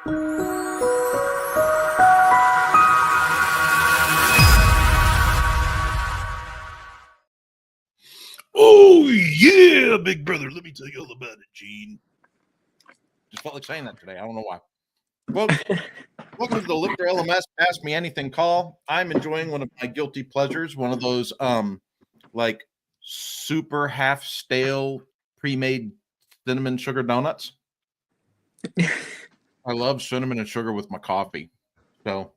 Oh, yeah, big brother. Let me tell you all about it, Gene. Just felt like saying that today. I don't know why. Folks, welcome to the LifterLMS Ask Me Anything call. I'm enjoying one of my guilty pleasures, one of those like super half stale pre-made cinnamon sugar donuts. I love cinnamon and sugar with my coffee. So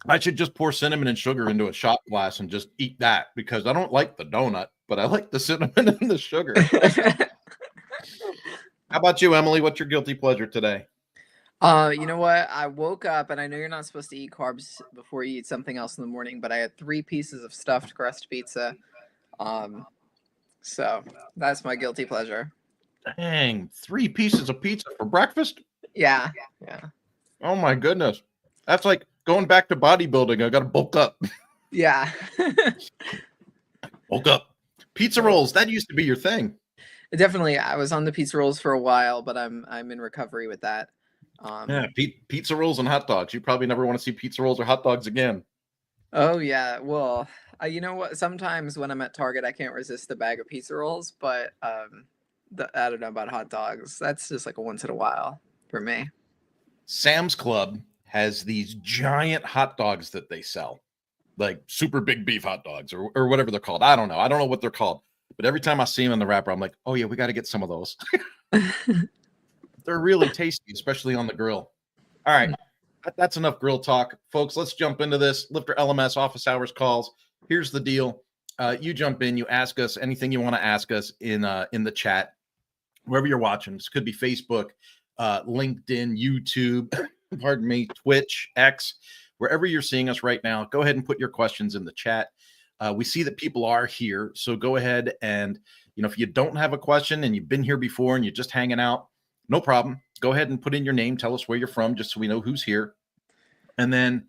I should just pour cinnamon and sugar into a shot glass and just eat that, because I don't like the donut, but I like the cinnamon and the sugar. How about you, Emily? What's your guilty pleasure today? You know what? I woke up, and I know you're not supposed to eat carbs before you eat something else in the morning, but I had 3 pieces of stuffed crust pizza. So that's my guilty pleasure. Dang, 3 pieces of pizza for breakfast? Yeah. Oh my goodness. That's like going back to bodybuilding. I got to bulk up. Yeah. Bulk up. Pizza rolls, that used to be your thing. Definitely, I was on the pizza rolls for a while, but I'm in recovery with that. Yeah, pizza rolls and hot dogs. You probably never want to see pizza rolls or hot dogs again. Oh yeah. Well, you know what? Sometimes when I'm at Target, I can't resist a bag of pizza rolls, but I don't know about hot dogs. That's just like a once in a while for me. Sam's Club has these giant hot dogs that they sell, like super big beef hot dogs or whatever they're called. I don't know. I don't know what they're called. But every time I see them in the wrapper, I'm like, oh yeah, we got to get some of those. They're really tasty, especially on the grill. All right. That's enough grill talk. Folks, let's jump into this. LifterLMS office hours calls. Here's the deal. You jump in, you ask us anything you want to ask us in the chat, wherever you're watching. This could be Facebook, LinkedIn, YouTube, pardon me, Twitch, X, wherever you're seeing us right now. Go ahead and put your questions in the chat. We see that people are here, so go ahead and, if you don't have a question and you've been here before and you're just hanging out, no problem. Go ahead and put in your name. Tell us where you're from, just so we know who's here. And then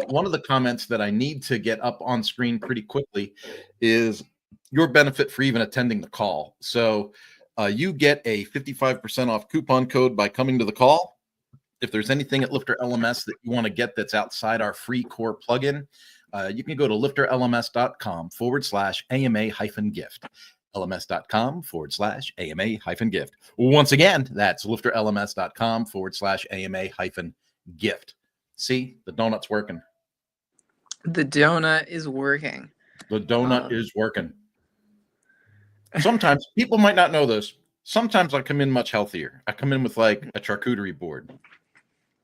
one of the comments that I need to get up on screen pretty quickly is your benefit for even attending the call. So you get a 55% off coupon code by coming to the call. If there's anything at LifterLMS that you want to get that's outside our free core plugin, you can go to LifterLMS.com/AMA-gift. LMS.com/AMA-gift. Once again, that's LifterLMS.com/AMA-gift. See, the donut's working. The donut is working. The donut is working. Sometimes people might not know this. Sometimes I come in much healthier. I come in with like a charcuterie board,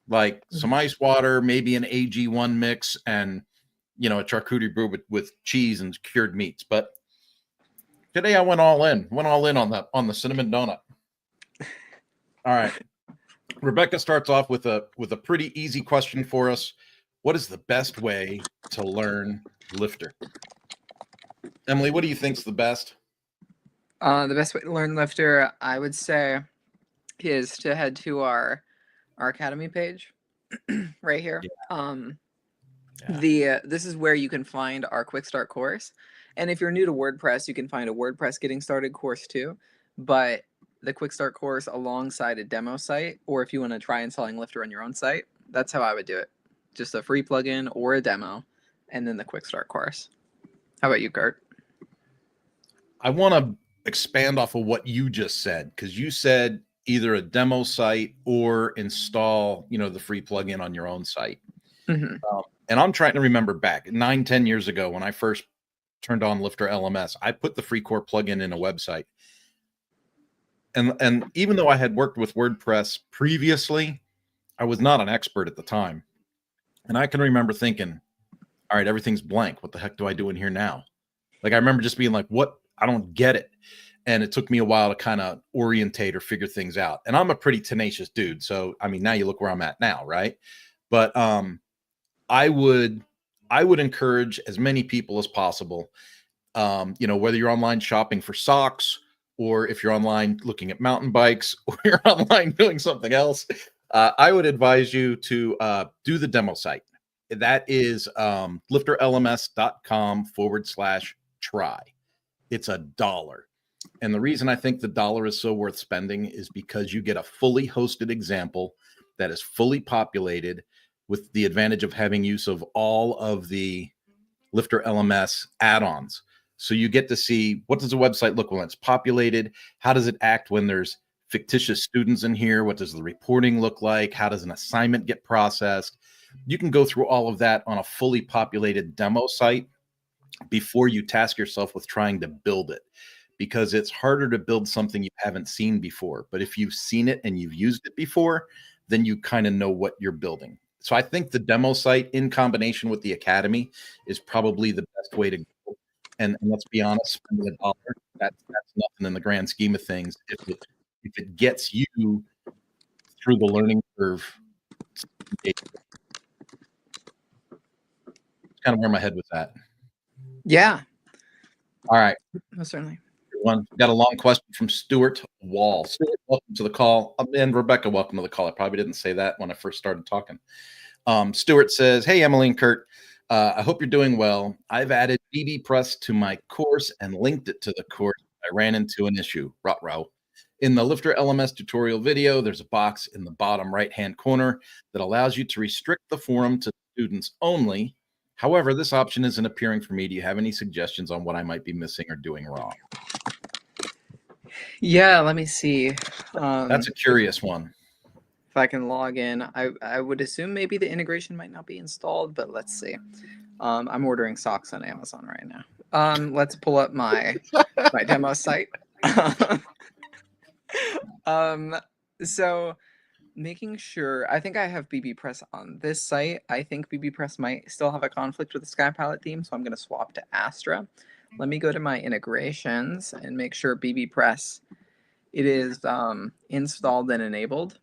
like some ice water, maybe an AG1 mix, and a charcuterie board with cheese and cured meats. But today I went all in on the cinnamon donut. All right. Rebecca starts off with a pretty easy question for us. What is the best way to learn Lifter? Emily, what do you think's the best? The best way to learn Lifter, I would say, is to head to our Academy page right here. Yeah. This is where you can find our Quick Start course. And if you're new to WordPress, you can find a WordPress Getting Started course too. But the Quick Start course alongside a demo site, or if you want to try installing Lifter on your own site, that's how I would do it. Just a free plugin or a demo, and then the Quick Start course. How about you, Kurt? I want to expand off of what you just said, because you said either a demo site or install, the free plugin on your own site. Mm-hmm. And I'm trying to remember back 9-10 years ago when I first turned on LifterLMS, I put the free core plugin in a website. And even though I had worked with WordPress previously, I was not an expert at the time. And I can remember thinking, all right, everything's blank. What the heck do I do in here now? Like, I remember just being like, what? I don't get it. And it took me a while to kind of orientate or figure things out. And I'm a pretty tenacious dude. So, I mean, now you look where I'm at now, right? But I would encourage as many people as possible, whether you're online shopping for socks, or if you're online looking at mountain bikes, or you're online doing something else, I would advise you to do the demo site. That is LifterLMS.com/try. It's $1. And the reason I think the dollar is so worth spending is because you get a fully hosted example that is fully populated with the advantage of having use of all of the LifterLMS add-ons. So you get to see, what does a website look when it's populated? How does it act when there's fictitious students in here? What does the reporting look like? How does an assignment get processed? You can go through all of that on a fully populated demo site before you task yourself with trying to build it, because it's harder to build something you haven't seen before. But if you've seen it and you've used it before, then you kind of know what you're building. So I think the demo site in combination with the academy is probably the best way to go. And let's be honest, spending $1, that's nothing in the grand scheme of things. If it gets you through the learning curve, it's kind of where my head was at. Yeah. All right. Most certainly. One got a long question from Stuart Wall. Stuart, welcome to the call. And Rebecca, welcome to the call. I probably didn't say that when I first started talking. Stuart says, hey, Emily and Kurt, I hope you're doing well. I've added bbPress to my course and linked it to the course. I ran into an issue. Ruh-roh. In the LifterLMS tutorial video, there's a box in the bottom right-hand corner that allows you to restrict the forum to students only. However, this option isn't appearing for me. Do you have any suggestions on what I might be missing or doing wrong? Yeah, let me see. That's a curious one. If I can log in, I would assume maybe the integration might not be installed, but let's see. I'm ordering socks on Amazon right now. Let's pull up my demo site. So making sure, I think I have bbPress on this site. I think bbPress might still have a conflict with the SkyPilot theme, so I'm going to swap to Astra. Let me go to my integrations and make sure bbPress, it is installed and enabled.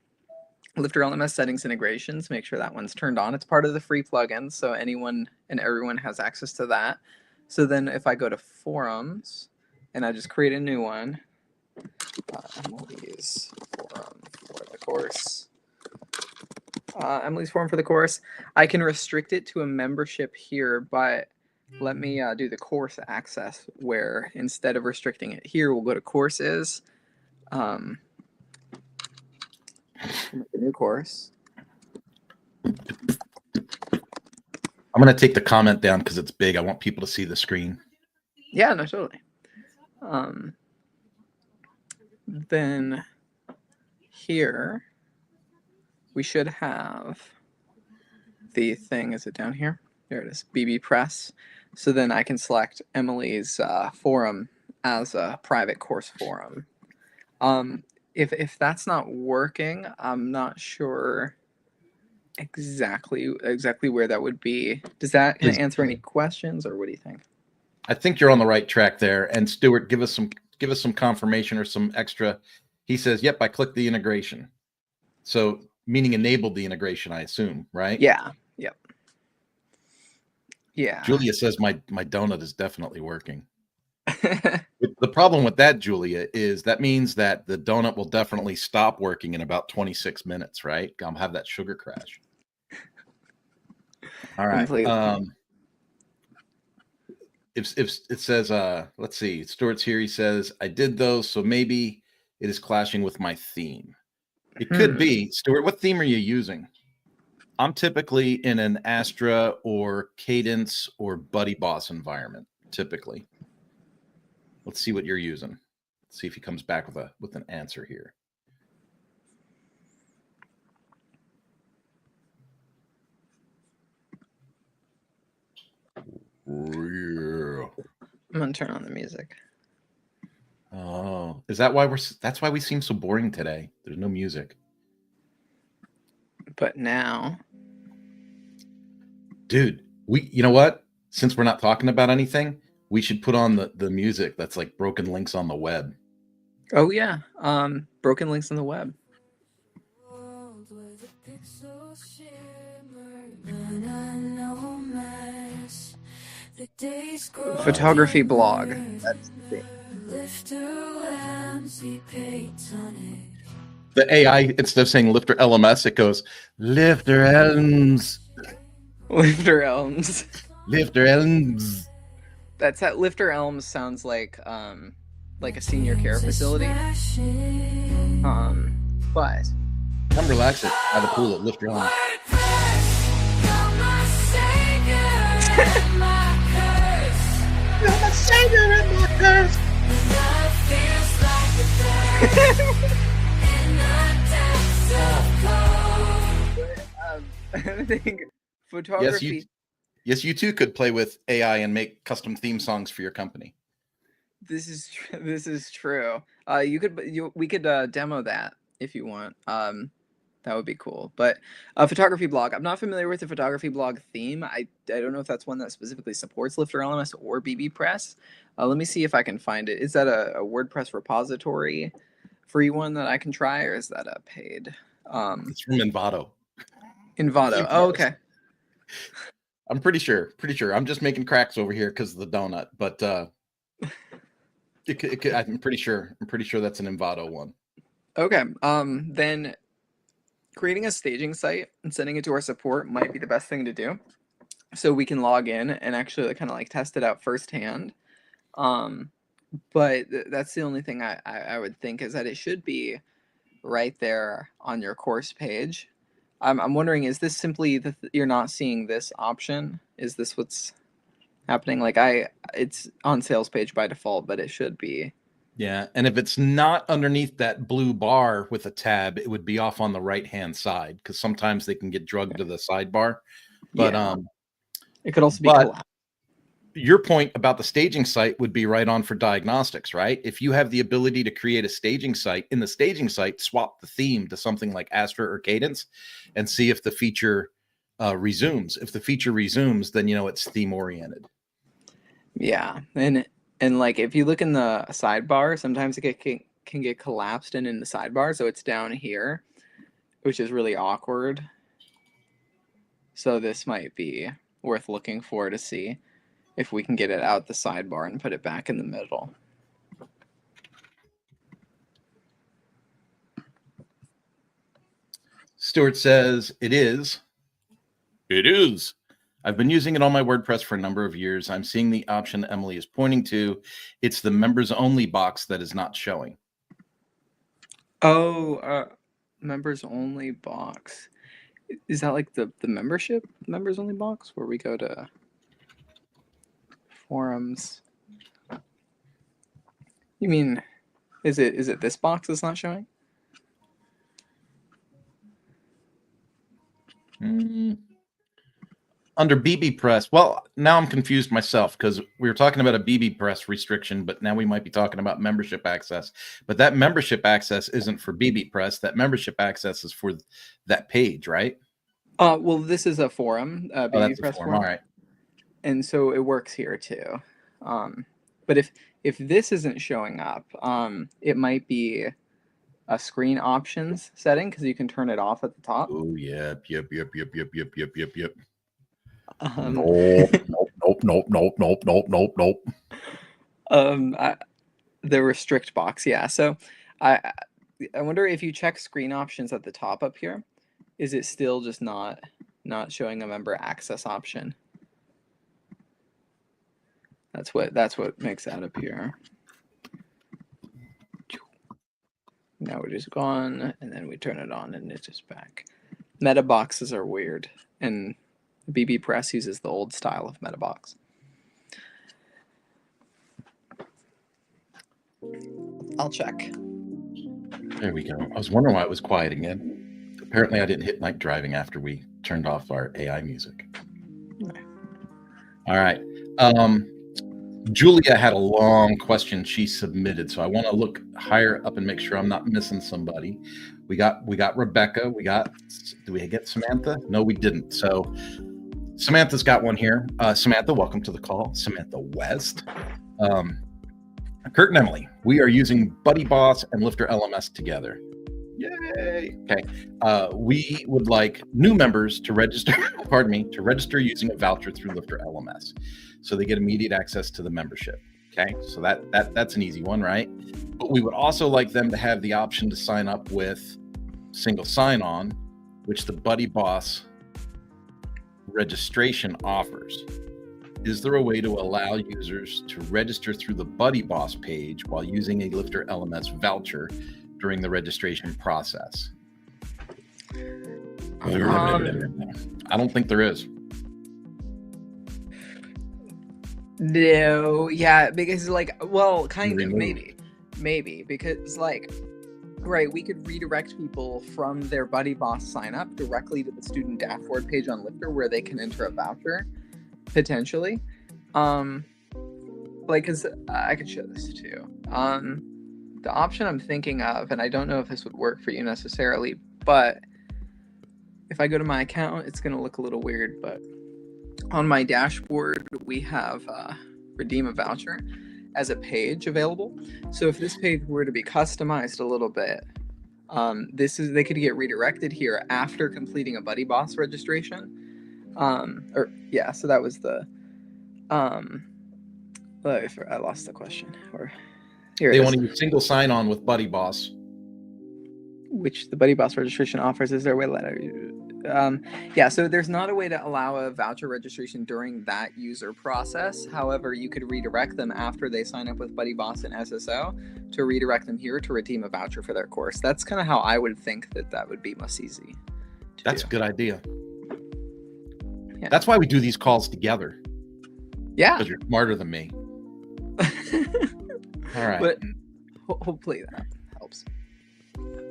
LifterLMS settings integrations, make sure that one's turned on. It's part of the free plugins, so anyone and everyone has access to that. So then if I go to forums and I just create a new one, Emily's forum for the course. Emily's forum for the course. I can restrict it to a membership here, but let me do the course access, where instead of restricting it here, we'll go to courses. Make a new course. I'm going to take the comment down because it's big. I want people to see the screen. Yeah, no, totally. Then here we should have the thing. Is it down here? There it is, bbPress. So then I can select Emily's forum as a private course forum. If that's not working, I'm not sure exactly where that would be. Does that answer any questions, or what do you think? I think you're on the right track there. And Stuart, give us some confirmation or some extra. He says, "Yep, I clicked the integration." So meaning enabled the integration, I assume, right? Yeah. Yep. Yeah. Julia says my donut is definitely working. The problem with that, Julia, is that means that the donut will definitely stop working in about 26 minutes, right? I'll have that sugar crash. All right. If it says, let's see, Stuart's here. He says, I did those, so maybe it is clashing with my theme. It could be. Stuart, what theme are you using? I'm typically in an Astra or Cadence or Buddy Boss environment, typically. Let's see what you're using. Let's see if he comes back with an answer here. Yeah. I'm gonna turn on the music. Oh, is that why that's why we seem so boring today? There's no music. But now, dude, you know what? Since we're not talking about anything, we should put on the music that's like broken links on the web. Oh yeah, broken links on the web. Photography blog. That's the AI, instead of saying LifterLMS, it goes LifterLMS. LifterLMS. LifterLMS. That's how LifterLMS sounds like like a senior care facility. But Come relax it by the pool at LifterLMS. I think photography. Yes, you too could play with AI and make custom theme songs for your company. This is true. We could demo that if you want. That would be cool. But a photography blog. I'm not familiar with the photography blog theme. I don't know if that's one that specifically supports LifterLMS or bbPress. Let me see if I can find it. Is that a WordPress repository free one that I can try, or is that a paid? It's from Envato. Envato. Oh, okay. I'm pretty sure. I'm just making cracks over here because of the donut, but I'm pretty sure that's an Envato one. Okay. Then creating a staging site and sending it to our support might be the best thing to do, so we can log in and actually kind of like test it out firsthand. But that's the only thing I would think, is that it should be right there on your course page. I'm wondering, is this simply you're not seeing this option? Is this what's happening? Like it's on sales page by default, but it should be. Yeah, and if it's not underneath that blue bar with a tab, it would be off on the right-hand side, because sometimes they can get drugged to the sidebar. But yeah. It could also be collapsed. Your point about the staging site would be right on for diagnostics, right? If you have the ability to create a staging site, in the staging site, swap the theme to something like Astra or Cadence and see if the feature resumes. If the feature resumes, then it's theme oriented. Yeah, and like if you look in the sidebar, sometimes it can get collapsed in the sidebar, so it's down here, which is really awkward. So this might be worth looking for to see if we can get it out the sidebar and put it back in the middle. Stuart says, it is. I've been using it on my WordPress for a number of years. I'm seeing the option Emily is pointing to. It's the members only box that is not showing. Oh, members only box. Is that like the membership members only box where we go to forums? You mean, is it this box that's not showing? Under bbPress, well, now I'm confused myself, because we were talking about a bbPress restriction, but now we might be talking about membership access. But that membership access isn't for bbPress. That membership access is for that page, right? Well, this is a forum, bbPress forum. All right. And so it works here too. But if this isn't showing up, it might be a screen options setting, because you can turn it off at the top. Oh, yep. Nope. The restrict box, yeah. So I wonder if you check screen options at the top up here, is it still just not showing a member access option? That's what makes that appear. Now it is gone, and then we turn it on, and it's just back. Meta boxes are weird, and bbPress uses the old style of meta box. I'll check. There we go. I was wondering why it was quiet again. Apparently, I didn't hit night driving after we turned off our AI music. Okay. All right. Julia had a long question she submitted, so I want to look higher up and make sure I'm not missing somebody. We got Rebecca. Do we get Samantha? No, we didn't. So Samantha's got one here. Samantha, welcome to the call. Samantha West. Kurt and Emily, we are using BuddyBoss and LifterLMS together. Yay! Okay. We would like new members to register, to register using a voucher through LifterLMS, so they get immediate access to the membership. Okay, so that's an easy one, right? But we would also like them to have the option to sign up with single sign-on, which the BuddyBoss registration offers. Is there a way to allow users to register through the Buddy Boss page while using a LifterLMS voucher during the registration process? I don't think there is. No, yeah, because like, well, kind of, maybe, because like, right, we could redirect people from their Buddy Boss sign up directly to the student dashboard page on Lifter where they can enter a voucher, potentially. Like, cause I could show this too. The option I'm thinking of, and I don't know if this would work for you necessarily, but if I go to my account, it's gonna look a little weird, but on my dashboard, we have redeem a voucher as a page available. So if this page were to be customized a little bit, they could get redirected here after completing a Buddy Boss registration. So that was the I lost the question. Or here they want to use single sign-on with Buddy Boss, which the Buddy Boss registration offers. Is there a way to let so there's not a way to allow a voucher registration during that user process. However, you could redirect them after they sign up with Buddy Boss and SSO to redirect them here to redeem a voucher for their course. That's kind of how I would think that would be most easy. That's a good idea. Yeah. That's why we do these calls together. Yeah. Because you're smarter than me. All right. But hopefully that helps.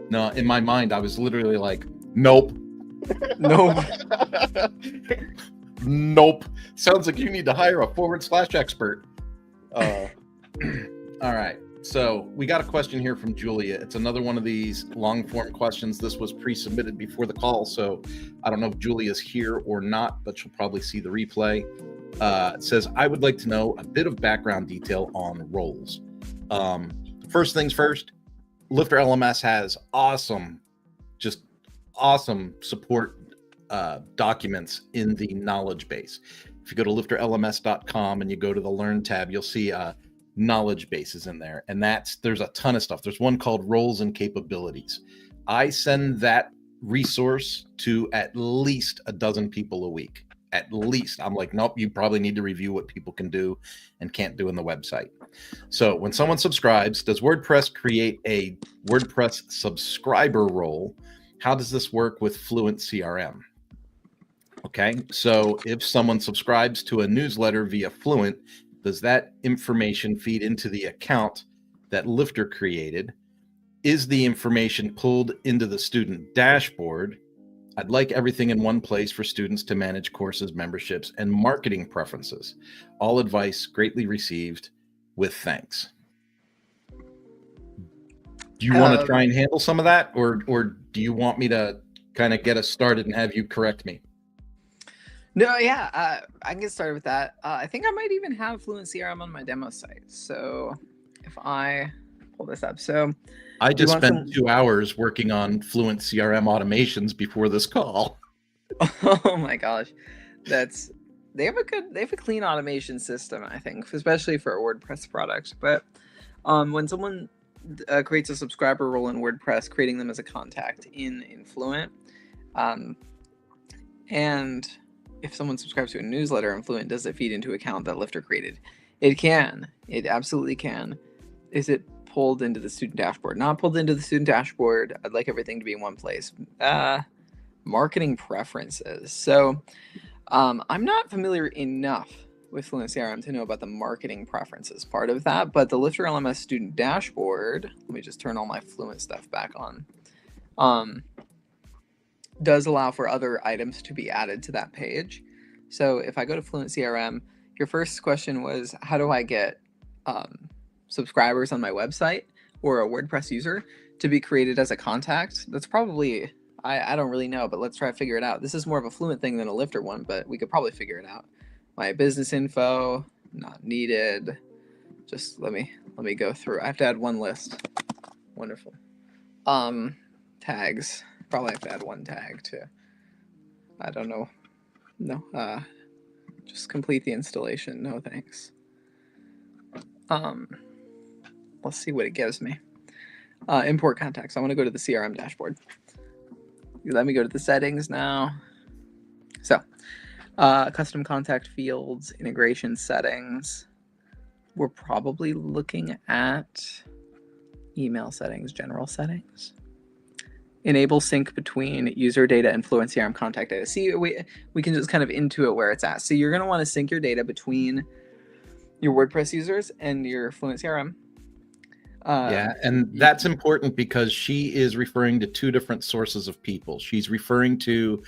No, in my mind, I was literally like, nope. Nope. Nope. Sounds like you need to hire a / expert. All right. So we got a question here from Julia. It's another one of these long form questions. This was pre-submitted before the call, so I don't know if Julia's here or not, but she'll probably see the replay. It says, I would like to know a bit of background detail on roles. First things first, LifterLMS has awesome support documents in the knowledge base. If you go to LifterLMS.com and you go to the Learn tab, you'll see knowledge bases in there, and there's a ton of stuff. There's one called Roles and Capabilities. I send that resource to at least a dozen people a week. At least. I'm like, nope, you probably need to review what people can do and can't do in the website. So when someone subscribes, does WordPress create a WordPress subscriber role? How does this work with Fluent CRM? Okay, so if someone subscribes to a newsletter via Fluent, does that information feed into the account that Lifter created? Is the information pulled into the student dashboard? I'd like everything in one place for students to manage courses, memberships, and marketing preferences. All advice greatly received, with thanks. Do you want to try and handle some of that, or do you want me to kind of get us started and have you correct me? No, yeah, I can get started with that. I think I might even have Fluent CRM on my demo site. So if I pull this up, so I just spent 2 hours working on Fluent CRM automations before this call. Oh my gosh, they have a clean automation system, I think, especially for a WordPress product. But when someone creates a subscriber role in WordPress, creating them as a contact in Fluent, and if someone subscribes to a newsletter in Fluent, does it feed into an account that Lifter created? It can. It absolutely can. Is it pulled into the student dashboard? Not pulled into the student dashboard. I'd like everything to be in one place. Marketing preferences. So I'm not familiar enough with Fluent CRM to know about the marketing preferences part of that, but the LifterLMS student dashboard, let me just turn all my Fluent stuff back on, does allow for other items to be added to that page. So if I go to Fluent CRM, your first question was, how do I get subscribers on my website or a WordPress user to be created as a contact? That's probably, I don't really know, but let's try to figure it out. This is more of a Fluent thing than a Lifter one, but we could probably figure it out. My business info, not needed. Just let me go through. I have to add one list. Wonderful. Tags. Probably have to add one tag too. I don't know. No. Just complete the installation. No thanks. Let's see what it gives me. Import contacts. I want to go to the CRM dashboard. Let me go to the settings now. So Custom contact fields, integration settings. We're probably looking at email settings, general settings. Enable sync between user data and Fluent CRM contact data. See, we can just kind of intuit where it's at. So you're going to want to sync your data between your WordPress users and your Fluent CRM. Yeah, and that's important because she is referring to two different sources of people. She's referring to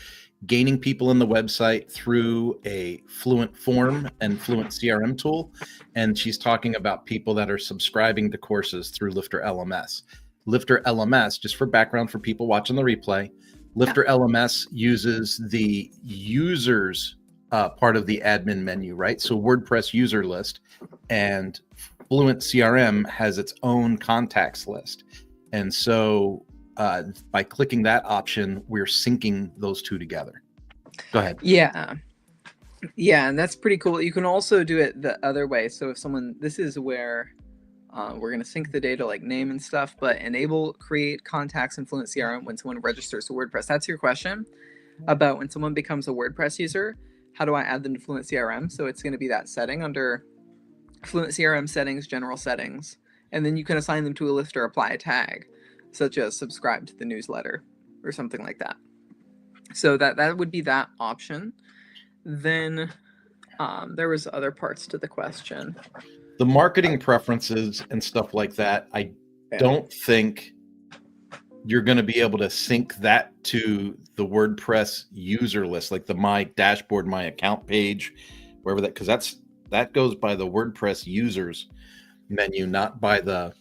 gaining people in the website through a Fluent form and Fluent CRM tool, and she's talking about people that are subscribing to courses through LifterLMS. LifterLMS, just for background for people watching the replay, LifterLMS uses the users part of the admin menu, right? So WordPress user list, and Fluent CRM has its own contacts list. And so by clicking that option, we're syncing those two together. Go ahead. Yeah, and that's pretty cool. You can also do it the other way. So if someone, this is where we're going to sync the data like name and stuff, but enable create contacts in Fluent CRM when someone registers to WordPress. That's your question about when someone becomes a WordPress user, how do I add them to Fluent CRM? So it's going to be that setting under Fluent CRM settings, general settings, and then you can assign them to a list or apply a tag, such as subscribe to the newsletter or something like that. So that would be that option. Then there was other parts to the question. The marketing preferences and stuff like that, I don't think you're going to be able to sync that to the WordPress user list, like the my dashboard, my account page, wherever that, because that goes by the WordPress users menu, not by the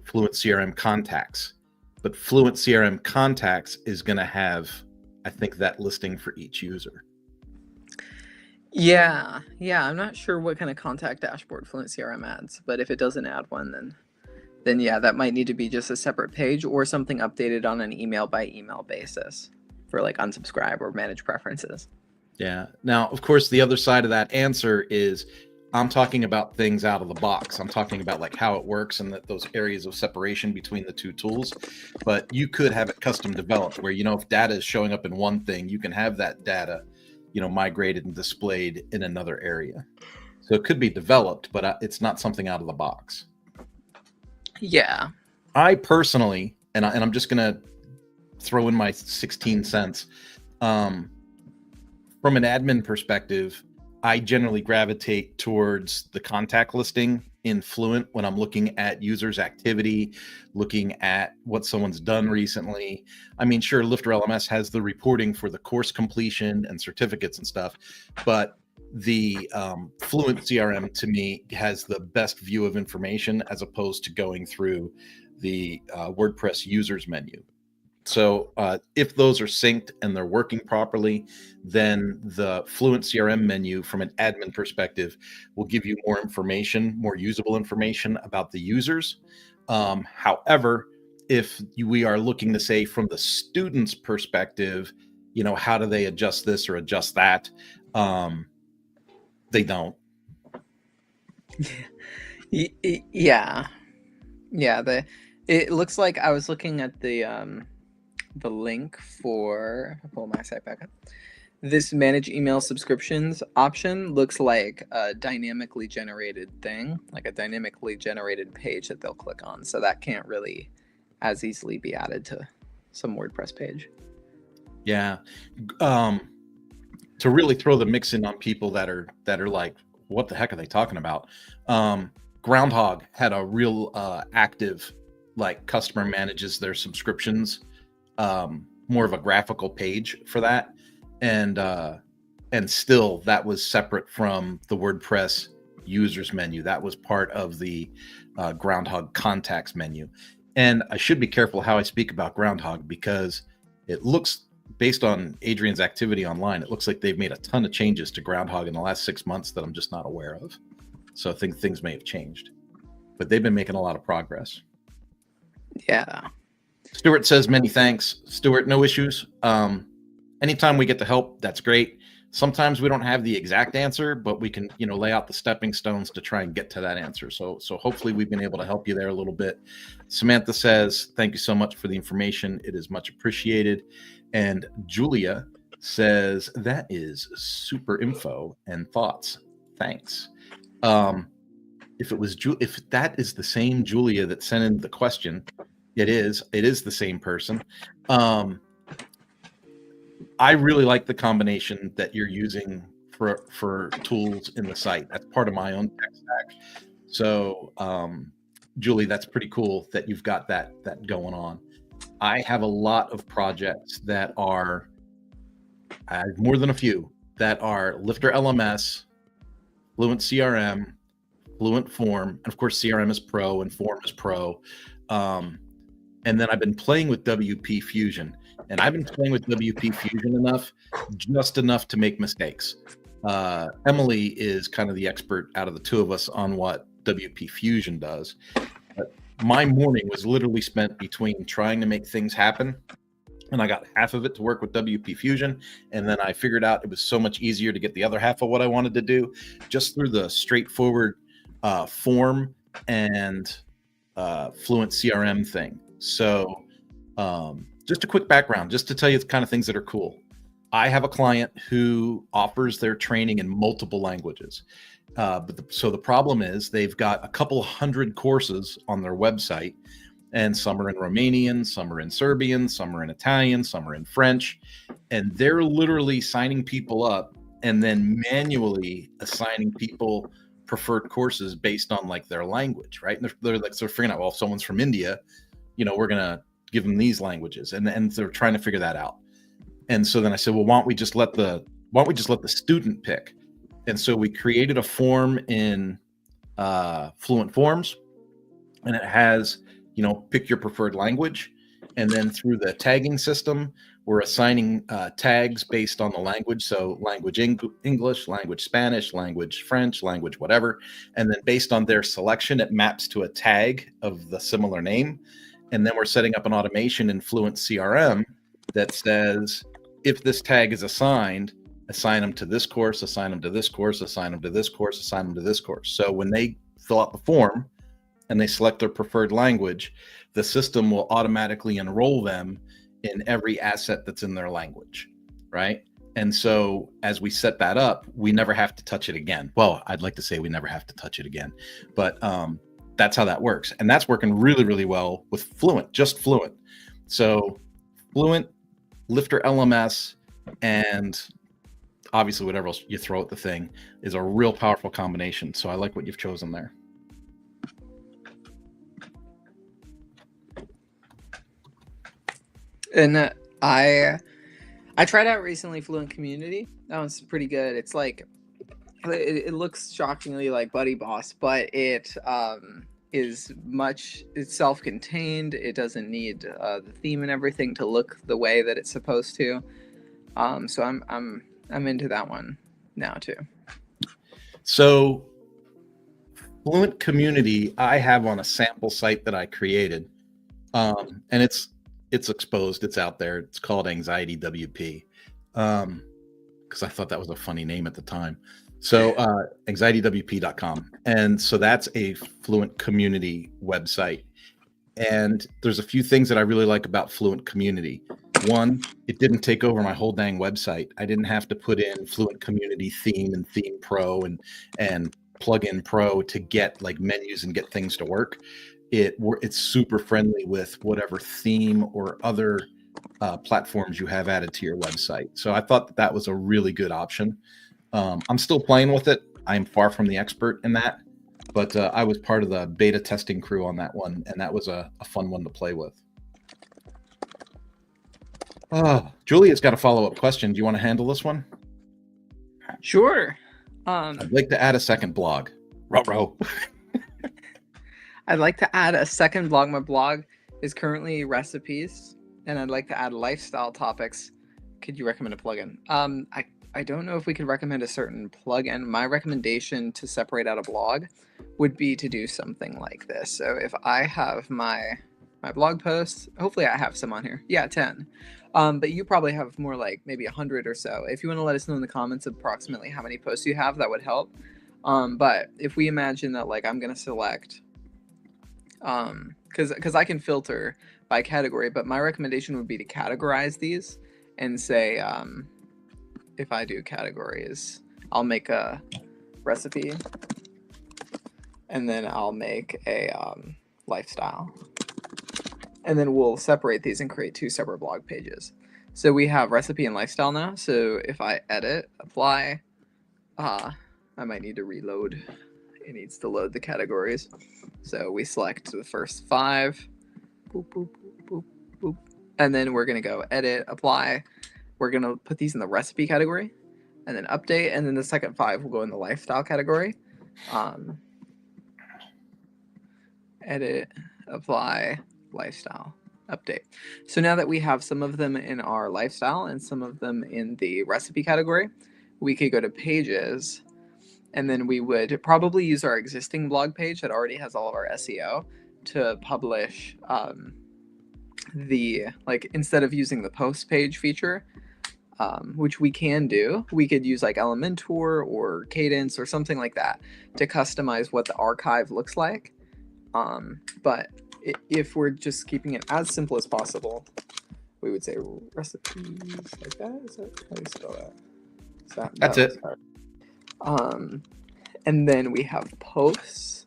Fluent CRM contacts. But Fluent CRM contacts is going to have, I think, that listing for each user. Yeah, I'm not sure what kind of contact dashboard Fluent CRM adds, but if it doesn't add one, then yeah, that might need to be just a separate page or something updated on an email by email basis for like unsubscribe or manage preferences. Yeah. Now, of course, the other side of that answer is I'm talking about things out of the box. I'm talking about like how it works and that those areas of separation between the two tools. But you could have it custom developed where, if data is showing up in one thing, you can have that data, migrated and displayed in another area. So it could be developed, but it's not something out of the box. Yeah. I personally, and I'm just going to throw in my 16 cents. From an admin perspective, I generally gravitate towards the contact listing in Fluent when I'm looking at users' activity, looking at what someone's done recently. I mean, sure, LifterLMS has the reporting for the course completion and certificates and stuff, but the Fluent CRM to me has the best view of information as opposed to going through the WordPress users menu. So if those are synced and they're working properly, then the Fluent CRM menu from an admin perspective will give you more information, more usable information about the users. However, if we are looking to say from the student's perspective, how do they adjust this or adjust that? They don't. Yeah. It looks like I was looking at the link for, I'll pull my site back up. This manage email subscriptions option looks like a dynamically generated thing, like a dynamically generated page that they'll click on. So that can't really as easily be added to some WordPress page. Yeah. To really throw the mix in on people that are like, what the heck are they talking about? Groundhog had a real active, like, customer manages their subscriptions, more of a graphical page for that. And still that was separate from the WordPress users menu. That was part of the Groundhog contacts menu. And I should be careful how I speak about Groundhog because it looks, based on Adrian's activity online, it looks like they've made a ton of changes to Groundhog in the last 6 months that I'm just not aware of. So I think things may have changed, but they've been making a lot of progress. Yeah. Stuart says, many thanks. Stuart, no issues. Anytime we get to help, that's great. Sometimes we don't have the exact answer, but we can, lay out the stepping stones to try and get to that answer. So hopefully we've been able to help you there a little bit. Samantha says, thank you so much for the information. It is much appreciated. And Julia says that is super info and thoughts. Thanks. If that is the same Julia that sent in the question, it is the same person. I really like the combination that you're using for tools in the site. That's part of my own tech stack. So, Julie, that's pretty cool that you've got that going on. I have a lot of projects that are more than a few that are LifterLMS, Fluent CRM, Fluent Form, and of course CRM is Pro and Form is Pro. And then I've been playing with WP Fusion, and I've been playing with WP Fusion just enough to make mistakes. Emily is kind of the expert out of the two of us on what WP Fusion does. But my morning was literally spent between trying to make things happen, and I got half of it to work with WP Fusion, and then I figured out it was so much easier to get the other half of what I wanted to do just through the straightforward Form and Fluent CRM thing. So just a quick background, just to tell you the kind of things that are cool. I have a client who offers their training in multiple languages. So the problem is they've got a couple hundred courses on their website, and some are in Romanian, some are in Serbian, some are in Italian, some are in French, and they're literally signing people up and then manually assigning people preferred courses based on like their language, right? And they're figuring out, well, if someone's from India, we're gonna give them these languages, and they're trying to figure that out. And so then I said, well, why don't we just let the student pick? And so we created a form in Fluent Forms, and it has, pick your preferred language. And then through the tagging system, we're assigning tags based on the language. So language English, language Spanish, language French, language whatever. And then based on their selection, it maps to a tag of the similar name. And then we're setting up an automation in Fluent CRM that says, if this tag is assigned, assign them to this course, assign them to this course, assign them to this course, assign them to this course. So when they fill out the form and they select their preferred language, the system will automatically enroll them in every asset that's in their language, right? And so as we set that up, we never have to touch it again. Well, I'd like to say we never have to touch it again, but that's how that works. And that's working really, really well with Fluent, just Fluent. So Fluent, LifterLMS, and obviously whatever else you throw at the thing is a real powerful combination. So I like what you've chosen there. And I tried out recently Fluent Community. That one's pretty good. It's like it looks shockingly like Buddy Boss, but it's self-contained. It doesn't need the theme and everything to look the way that it's supposed to. So I'm into that one now too. So Fluent Community, I have on a sample site that I created, and it's exposed. It's out there. It's called Anxiety WP, because I thought that was a funny name at the time. So anxietywp.com, and so that's a Fluent Community website. And there's a few things that I really like about Fluent Community. One, it didn't take over my whole dang website. I didn't have to put in Fluent Community theme and theme pro and plugin pro to get like menus and get things to work. It's super friendly with whatever theme or other platforms you have added to your website. So I thought that was a really good option. I'm still playing with it. I'm far from the expert in that, but I was part of the beta testing crew on that one, and that was a fun one to play with. Julia's got a follow-up question. Do you want to handle this one? Sure. I'd like to add a second blog. Ruh-roh. I'd like to add a second blog. My blog is currently recipes, and I'd like to add lifestyle topics. Could you recommend a plugin? I don't know if we could recommend a certain plugin. My recommendation to separate out a blog would be to do something like this. So if I have my blog posts, hopefully I have some on here. Yeah, 10. But you probably have more like maybe 100 or so. If you want to let us know in the comments approximately how many posts you have, that would help. But if we imagine that like I'm going to select, because I can filter by category, but my recommendation would be to categorize these and say, if I do categories, I'll make a recipe, and then I'll make a lifestyle, and then we'll separate these and create 2 separate blog pages. So we have recipe and lifestyle now. So if I edit, apply, I might need to reload. It needs to load the categories. So we select the first 5, boop, boop, boop, boop, boop. And then we're going to go edit, apply. We're going to put these in the recipe category, and then update. And then the second 5 will go in the lifestyle category. Edit, apply, lifestyle, update. So now that we have some of them in our lifestyle and some of them in the recipe category, we could go to pages, and then we would probably use our existing blog page that already has all of our SEO to publish instead of using the post page feature, which we can do, we could use like Elementor or Cadence or something like that to customize what the archive looks like. But if we're just keeping it as simple as possible, we would say recipes like that. Is that how you spell that? That's it. And then we have posts.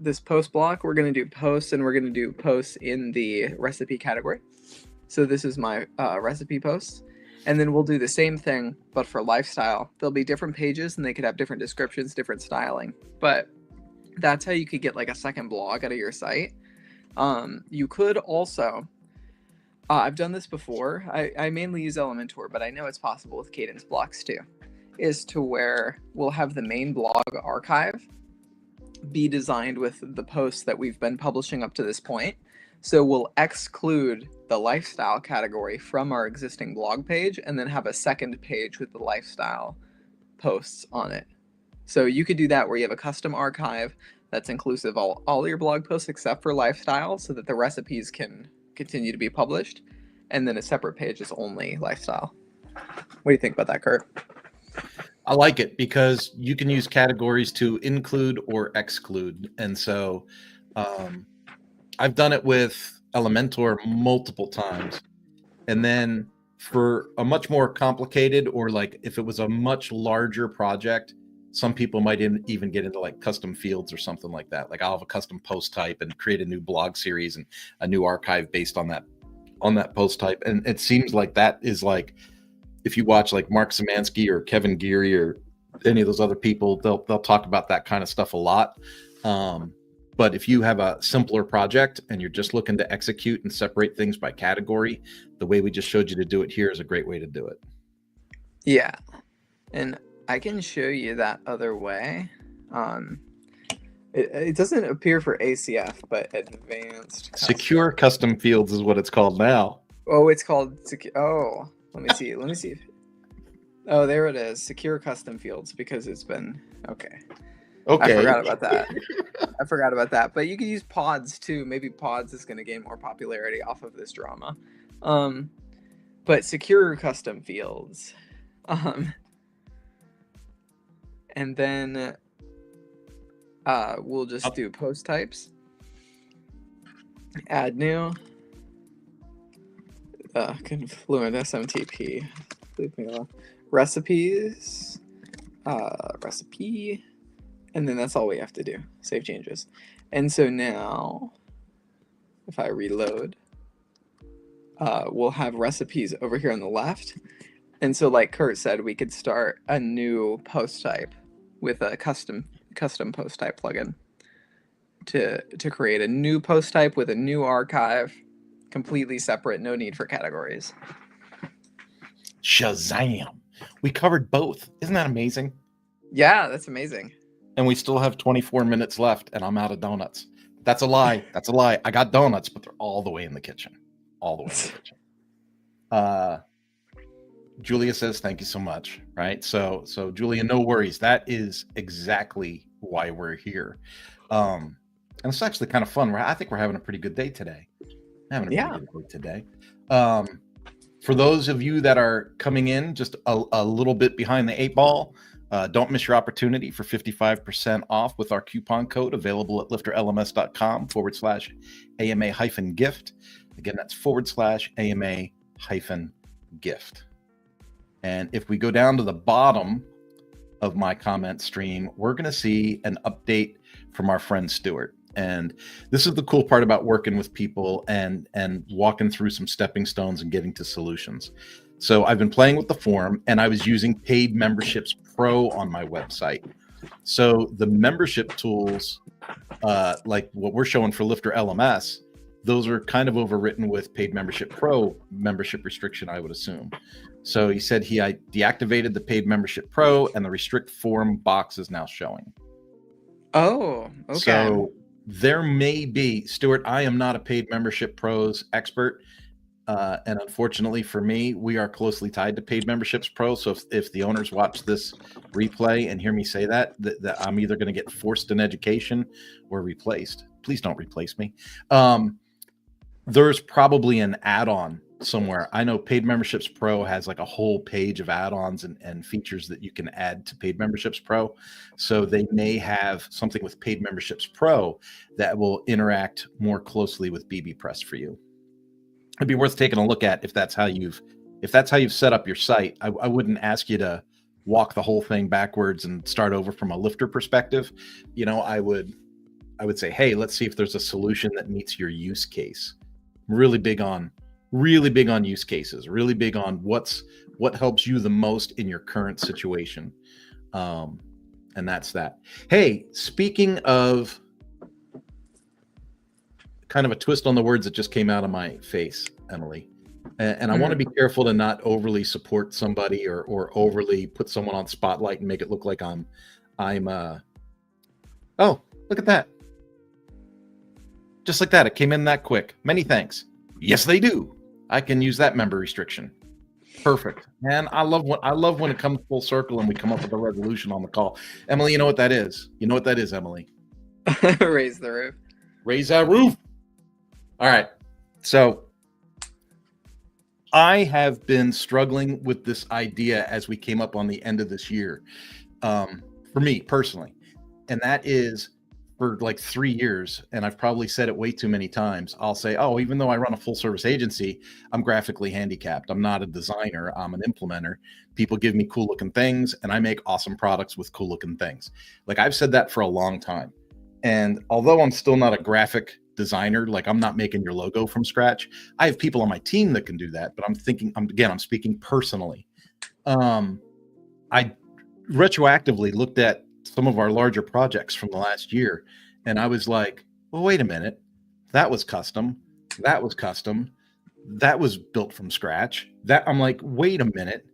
This post block, we're going to do posts, and we're going to do posts in the recipe category. So this is my recipe posts. And then we'll do the same thing, but for lifestyle. There'll be different pages, and they could have different descriptions, different styling. But that's how you could get like a second blog out of your site. You could also, I've done this before. I mainly use Elementor, but I know it's possible with Cadence blocks too, is to where we'll have the main blog archive be designed with the posts that we've been publishing up to this point. So we'll exclude the lifestyle category from our existing blog page, and then have a second page with the lifestyle posts on it. So you could do that where you have a custom archive that's inclusive of all your blog posts except for lifestyle, so that the recipes can continue to be published, and then a separate page is only lifestyle. What do you think about that, Kurt? I like it because you can use categories to include or exclude. And so I've done it with Elementor multiple times. And then for a much more complicated, or like if it was a much larger project, some people might even get into like custom fields or something like that. Like I'll have a custom post type and create a new blog series and a new archive based on that post type. And it seems like that is like, if you watch like Mark Szymanski or Kevin Geary or any of those other people, they'll talk about that kind of stuff a lot. But if you have a simpler project and you're just looking to execute and separate things by category, the way we just showed you to do it here is a great way to do it. Yeah. And I can show you that other way. It doesn't appear for ACF, but advanced secure custom fields is what it's called now. Oh, it's called secure. Let me see. Oh, there it is. Secure custom fields, because it's been okay. I forgot about that. But you can use pods too. Maybe pods is going to gain more popularity off of this drama. But secure custom fields. And then we'll just do post types. Add new. Confluent SMTP. Leave me alone. Recipes. Recipe. And then that's all we have to do. Save changes. And so now, if I reload, we'll have recipes over here on the left. And so like Kurt said, we could start a new post type with a custom post type plugin to create a new post type with a new archive, completely separate, no need for categories. Shazam. We covered both. Isn't that amazing? Yeah, that's amazing. And we still have 24 minutes left, and I'm out of donuts. That's a lie. That's a lie. I got donuts, but they're all the way in the kitchen. All the way in the kitchen. Julia says, thank you so much. Right. So Julia, no worries. That is exactly why we're here. And it's actually kind of fun. I think we're having a pretty good day today. For those of you that are coming in just a little bit behind the 8 ball, don't miss your opportunity for 55% off with our coupon code available at lifterlms.com/AMA-gift. Again, that's /AMA-gift. And if we go down to the bottom of my comment stream, we're going to see an update from our friend Stuart. And this is the cool part about working with people and walking through some stepping stones and getting to solutions. So I've been playing with the form, and I was using Paid Memberships Pro on my website. So the membership tools, like what we're showing for LifterLMS, those are kind of overwritten with Paid Membership Pro membership restriction, I would assume. So he said he deactivated the Paid Membership Pro, and the restrict form box is now showing. Oh, okay. So there may be, Stuart, I am not a Paid Membership Pros expert. And unfortunately for me, we are closely tied to Paid Memberships Pro. So if the owners watch this replay and hear me say that I'm either going to get forced an education or replaced. Please don't replace me. There's probably an add-on somewhere. I know Paid Memberships Pro has like a whole page of add-ons and features that you can add to Paid Memberships Pro. So they may have something with Paid Memberships Pro that will interact more closely with bbPress for you. It'd be worth taking a look at if that's how you've set up your site. I wouldn't ask you to walk the whole thing backwards and start over from a lifter perspective. You know, I would say, hey, let's see if there's a solution that meets your use case. I'm really big on use cases, really big on what helps you the most in your current situation. And that's that. Hey, speaking of kind of a twist on the words that just came out of my face, Emily. And I want to be careful to not overly support somebody or overly put someone on spotlight and make it look like I'm oh, look at that. Just like that. It came in that quick. Many thanks. Yes, they do. I can use that member restriction. Perfect. Man, I love when it comes full circle and we come up with a resolution on the call. Emily, you know what that is? You know what that is, Emily? Raise the roof. Raise that roof. All right. So I have been struggling with this idea as we came up on the end of this year, for me personally. And that is for like 3 years, and I've probably said it way too many times. I'll say, oh, even though I run a full service agency, I'm graphically handicapped. I'm not a designer. I'm an implementer. People give me cool looking things, and I make awesome products with cool looking things. Like I've said that for a long time. And although I'm still not a graphic designer, like I'm not making your logo from scratch, I have people on my team that can do that. But I'm speaking personally. I retroactively looked at some of our larger projects from the last year, and I was like, well, wait a minute. That was custom. That was custom. That was built from scratch. I'm like, wait a minute.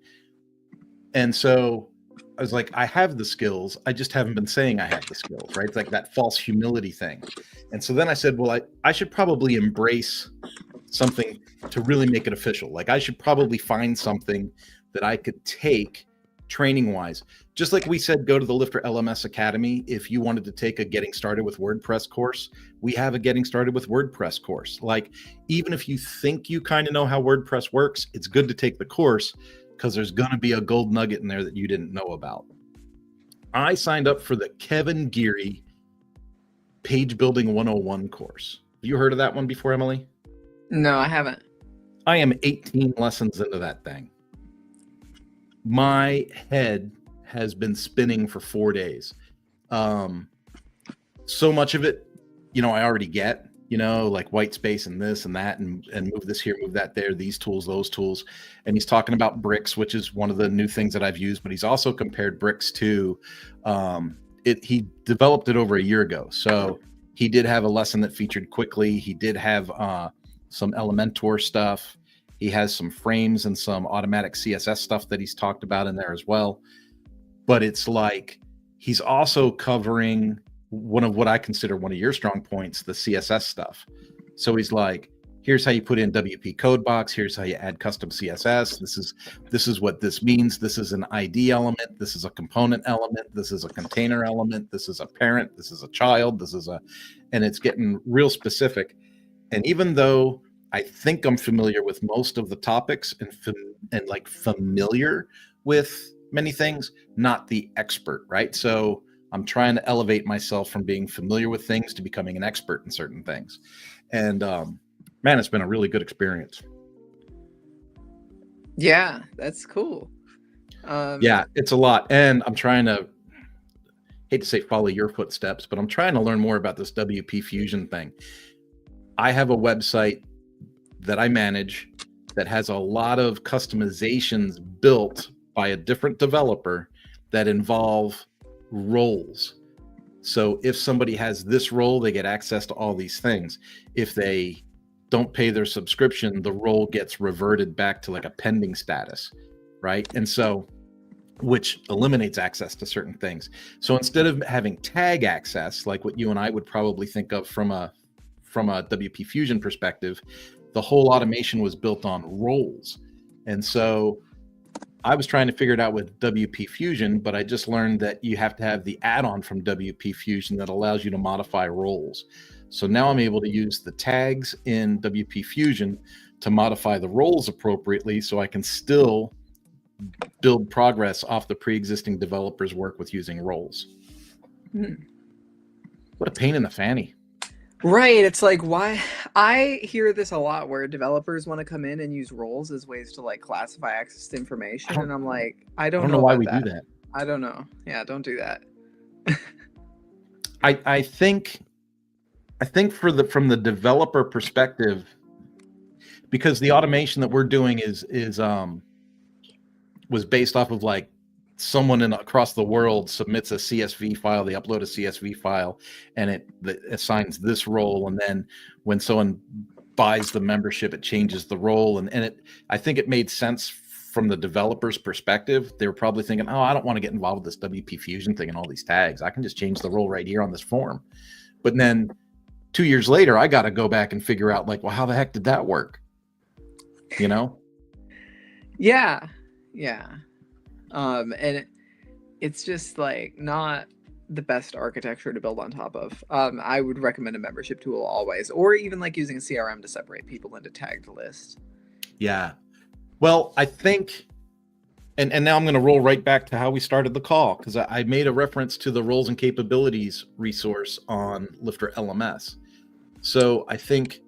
And so I was like, I have the skills. I just haven't been saying I have the skills, right? It's like that false humility thing. And so then I said, well, I should probably embrace something to really make it official. Like I should probably find something that I could take training wise. Just like we said, go to the LifterLMS Academy. If you wanted to take a Getting Started with WordPress course, we have a Getting Started with WordPress course. Like, even if you think you kind of know how WordPress works, it's good to take the course because there's going to be a gold nugget in there that you didn't know about. I signed up for the Kevin Geary Page Building 101 course. Have you heard of that one before, Emily? No, I haven't. I am 18 lessons into that thing. My head has been spinning for 4 days. So much of it, I already get, like white space and this and that, and move this here, move that there, these tools, those tools. And he's talking about bricks, which is one of the new things that I've used, but he's also compared bricks to, he developed it over a year ago. So he did have a lesson that featured quickly. He did have some Elementor stuff. He has some frames and some automatic CSS stuff that he's talked about in there as well. But it's like he's also covering one of what I consider one of your strong points, the CSS stuff. So he's like, here's how you put in WP code box. Here's how you add custom CSS. This is what this means. This is an ID element. This is a component element. This is a container element. This is a parent. This is a child. And it's getting real specific. And even though I think I'm familiar with most of the topics and like familiar with many things, not the expert, right? So I'm trying to elevate myself from being familiar with things to becoming an expert in certain things. And man, it's been a really good experience. Yeah, that's cool. Yeah, it's a lot. And I'm trying to, hate to say follow your footsteps, but I'm trying to learn more about this WP Fusion thing. I have a website that I manage that has a lot of customizations built by a different developer that involve roles. So if somebody has this role, they get access to all these things. If they don't pay their subscription, the role gets reverted back to like a pending status, right? And so, which eliminates access to certain things. So instead of having tag access, like what you and I would probably think of from a WP Fusion perspective, the whole automation was built on roles. And so I was trying to figure it out with WP Fusion, but I just learned that you have to have the add-on from WP Fusion that allows you to modify roles. So now I'm able to use the tags in WP Fusion to modify the roles appropriately so I can still build progress off the pre-existing developer's work with using roles. What a pain in the fanny. Right. It's like, why? I hear this a lot where developers want to come in and use roles as ways to like classify access to information. And I'm like, I don't know why about we that. do that. I don't know. Yeah, don't do that. I think from the developer perspective, because the automation that we're doing was based off of like someone across the world submits a CSV file, they upload a CSV file, and it assigns this role, and then when someone buys the membership, it changes the role, and I think it made sense from the developer's perspective. They were probably thinking, oh, I don't want to get involved with this WP Fusion thing and all these tags. I can just change the role right here on this form. But then 2 years later, I got to go back and figure out like, well, how the heck did that work? You know? Yeah. And it's just like not the best architecture to build on top of. I would recommend a membership tool always, or even like using a CRM to separate people into tagged lists. Yeah. Well, I think, and now I'm going to roll right back to how we started the call, because I made a reference to the roles and capabilities resource on LifterLMS. So I think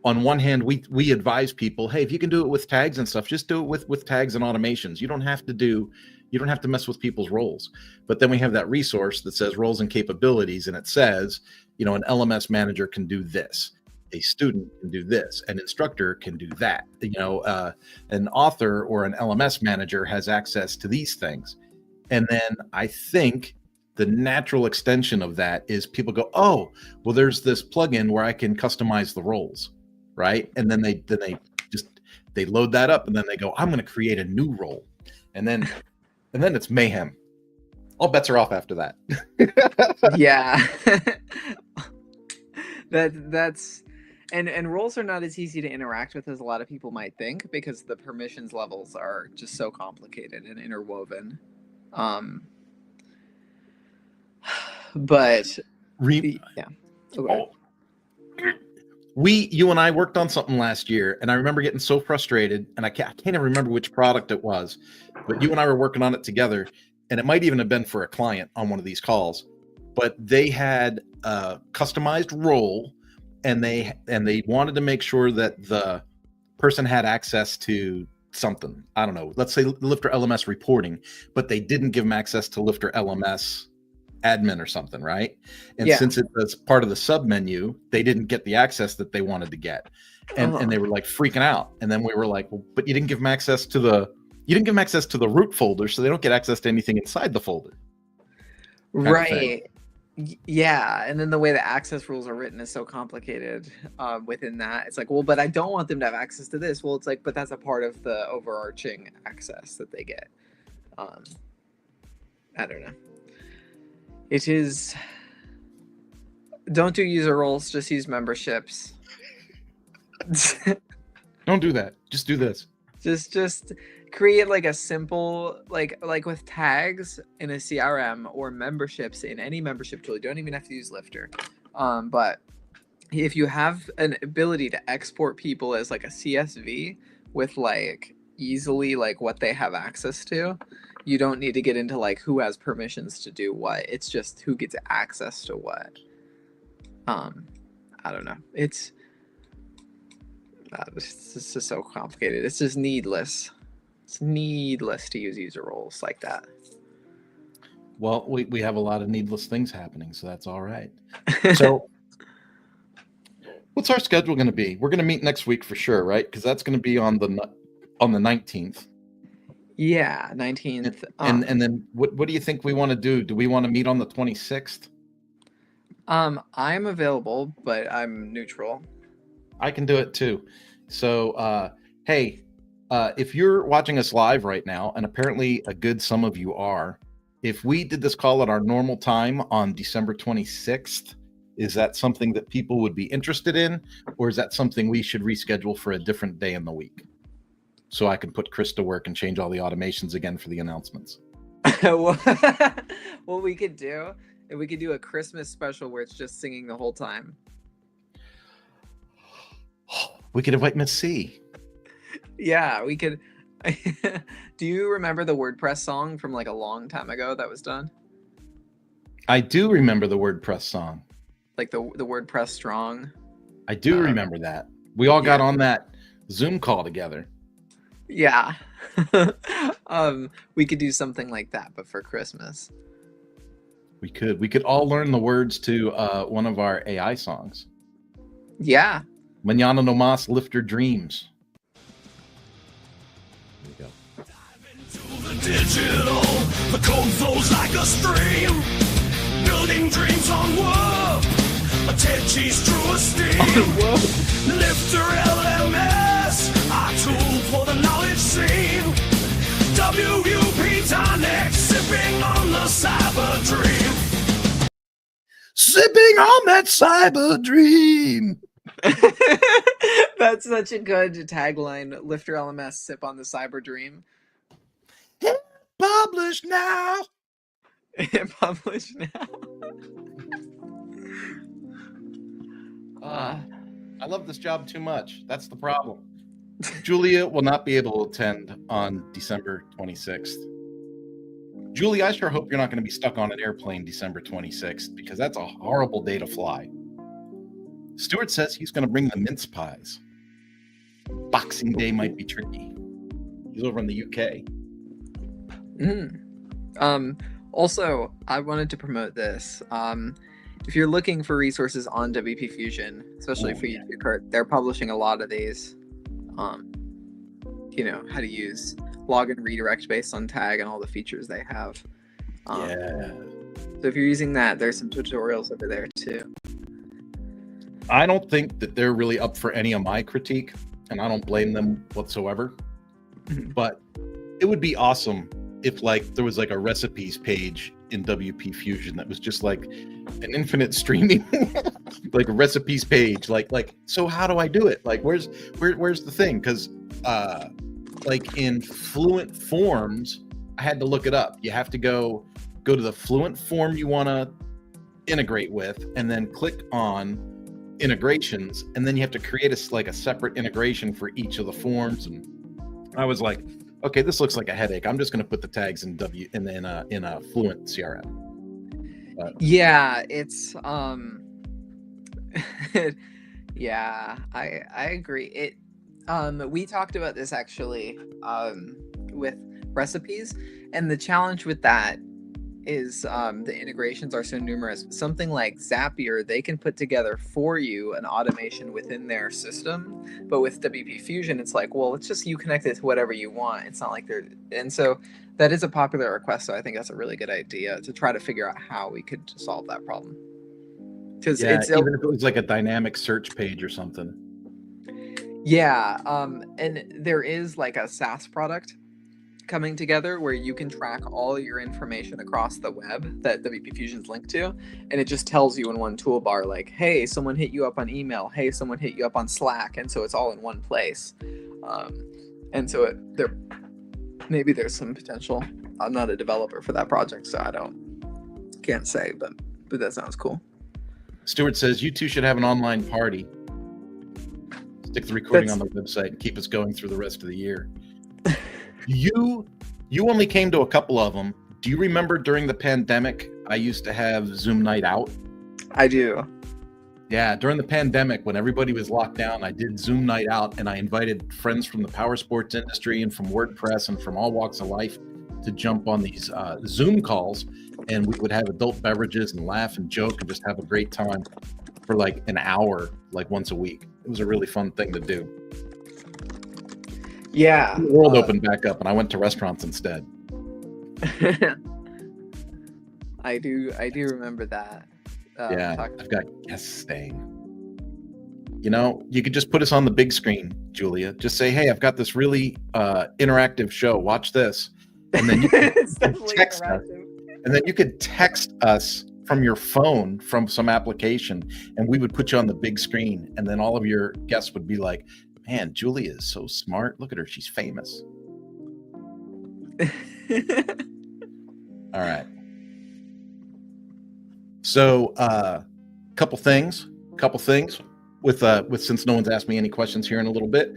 on one hand, we advise people, hey, if you can do it with tags and stuff, just do it with tags and automations. You don't have to mess with people's roles. But then we have that resource that says roles and capabilities, and it says, an LMS manager can do this, a student can do this, an instructor can do that. An author or an LMS manager has access to these things. And then I think the natural extension of that is people go, oh, well, there's this plugin where I can customize the roles. Right. And then they load that up, and then they go, I'm going to create a new role. And then it's mayhem. All bets are off after that. Yeah. That's and roles are not as easy to interact with as a lot of people might think, because the permissions levels are just so complicated and interwoven. But yeah. Okay. You and I worked on something last year, and I remember getting so frustrated, and I can't even remember which product it was, but you and I were working on it together, and it might even have been for a client on one of these calls, but they had a customized role, and they wanted to make sure that the person had access to something. I don't know, let's say LifterLMS reporting, but they didn't give them access to LifterLMS admin or something, right? And since it was part of the sub menu, they didn't get the access that they wanted to get, and they were like freaking out. And then we were like, well, but you didn't give them access to the root folder, so they don't get access to anything inside the folder. Right. Yeah, and then the way the access rules are written is so complicated within that. It's like, well, but I don't want them to have access to this. Well, it's like, but that's a part of the overarching access that they get. I don't know. It is. Don't do user roles. Just use memberships. Don't do that. Just do this. Just create like a simple like with tags in a CRM or memberships in any membership tool. You don't even have to use Lifter. But if you have an ability to export people as like a CSV with like easily like what they have access to, you don't need to get into like who has permissions to do what. It's just who gets access to what. I don't know. It's just so complicated. It's just needless. It's needless to use user roles like that. Well, we have a lot of needless things happening, so that's all right. So what's our schedule going to be? We're going to meet next week for sure, right? Because that's going to be on the 19th. Yeah, 19th. And then what do you think we want to do? Do we want to meet on the 26th? I'm available, but I'm neutral. I can do it too. So, hey, if you're watching us live right now, and apparently a good some of you are, if we did this call at our normal time on December 26th, is that something that people would be interested in, or is that something we should reschedule for a different day in the week? So I can put Chris to work and change all the automations again for the announcements. What we could do, if we could do a Christmas special where it's just singing the whole time. We could invite Miss C. Yeah, we could. Do you remember the WordPress song from like a long time ago that was done? I do remember the WordPress song. Like the WordPress Strong. I do remember that. We all got on that Zoom call together. Yeah. We could do something like that, but for Christmas. We could all learn the words to one of our AI songs. Yeah. Mañana no más, lift your dreams. There we go. Into the digital, the code flows like a stream, building dreams on wood, a Tenchi's truest steam. LifterLMS, our tool for the knowledge scene. WUP tonic, sipping on the cyber dream. Sipping on that cyber dream. That's such a good tagline. LifterLMS, sip on the cyber dream. Publish now. Publish now. I love this job too much. That's the problem. Julia will not be able to attend on December 26th. Julie, I sure hope you're not going to be stuck on an airplane December 26th, because that's a horrible day to fly. Stuart says he's going to bring the mince pies. Boxing Day might be tricky. He's over in the UK. Also, I wanted to promote this. If you're looking for resources on WP Fusion, especially for YouTube Cart, they're publishing a lot of these. How to use login redirect based on tag and all the features they have. So if you're using that, there's some tutorials over there too. I don't think that they're really up for any of my critique, and I don't blame them whatsoever. But it would be awesome if there was like a recipes page in WP Fusion that was just like an infinite streaming, like a recipes page. Like, so how do I do it? Like, where's the thing? Because like in Fluent Forms, I had to look it up. You have to go to the Fluent form you want to integrate with, and then click on integrations, and then you have to create a separate integration for each of the forms. And I was like, okay, this looks like a headache. I'm just going to put the tags in a Fluent CRM. Yeah, it's yeah, I agree. We talked about this actually with recipes, and the challenge with that is the integrations are so numerous. Something like Zapier, they can put together for you an automation within their system, but with WP Fusion, it's like, well, it's just you connect it to whatever you want. It's not like and so that is a popular request. So I think that's a really good idea to try to figure out how we could solve that problem. Because even if it was like a dynamic search page or something. Yeah, and there is like a SaaS product coming together where you can track all your information across the web that WP Fusion's linked to, and it just tells you in one toolbar, like, hey, someone hit you up on email, hey, someone hit you up on Slack, and so it's all in one place. And so maybe there's some potential. I'm not a developer for that project, so can't say, but that sounds cool. Stuart says you two should have an online party. Stick the recording on the website and keep us going through the rest of the year. You only came to a couple of them. Do you remember during the pandemic, I used to have Zoom Night Out? I do. Yeah, during the pandemic, when everybody was locked down, I did Zoom night out, and I invited friends from the power sports industry and from WordPress and from all walks of life to jump on these Zoom calls, and we would have adult beverages and laugh and joke and just have a great time for like an hour, like once a week. It was a really fun thing to do. Yeah. The world opened back up, and I went to restaurants instead. I do remember that. Yeah, I've got guests staying. You know, you could just put us on the big screen, Julia. Just say, "Hey, I've got this really interactive show. Watch this," and then you can It's definitely text us. interactive. And then you could text us from your phone from some application, and we would put you on the big screen, and then all of your guests would be like, "Man, Julia is so smart. Look at her. She's famous." All right. So, couple things with since no one's asked me any questions here in a little bit.